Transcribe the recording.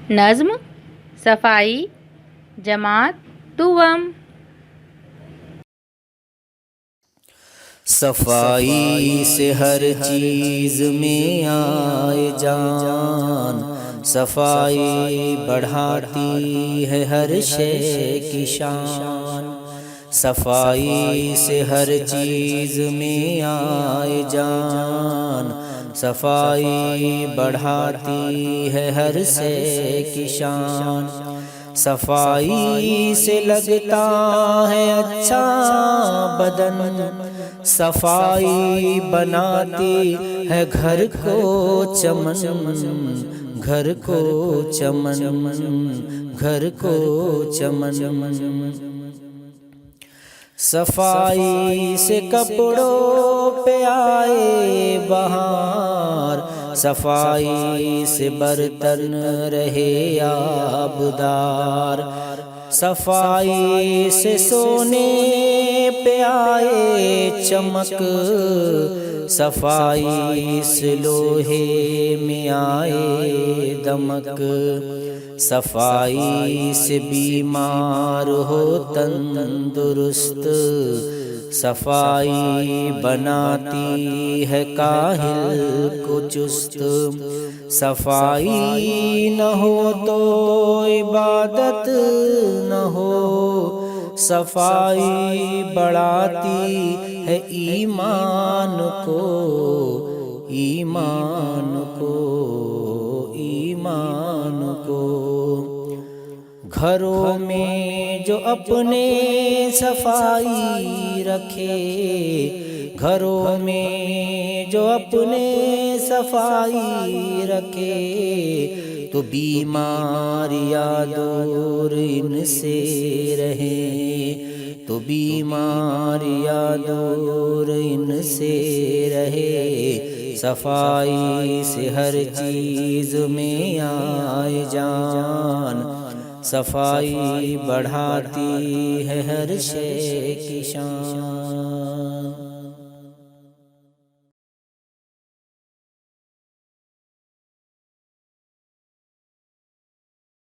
نظم صفائی جماعت دوم۔ صفائی سے ہر چیز میں آئے جان، صفائی بڑھاتی ہے ہر شے کی شان۔ صفائی سے ہر چیز میں آئے جان، صفائی بڑھاتی ہے ہر شے کی شان۔ صفائی سے لگتا ہے اچھا بدن، صفائی بناتی ہے گھر کو چمن، گھر کو چمن، گھر کو چمن۔ صفائی سے کپڑوں پہ آئے بہار، صفائی سے برتن رہے آبدار۔ صفائی سے سونے پہ آئے چمک، صفائی سے لوہے میں آئے دمک۔ صفائی سے بیمار ہو تندرست، صفائی بناتی ہے کاہل کو چست۔ صفائی نہ ہو تو عبادت نہ ہو، صفائی بڑھاتی ہے ایمان کو، ایمان کو، ایمان کو۔ گھروں میں جو اپنے صفائی رکھے، گھروں میں جو اپنے صفائی رکھے، تو بیماریاں دور ان سے رہیں، تو بیماریاں دور ان سے رہے۔ صفائی سے ہر چیز میں آئے جان، صفائی بڑھاتی ہے ہر شے کی شان۔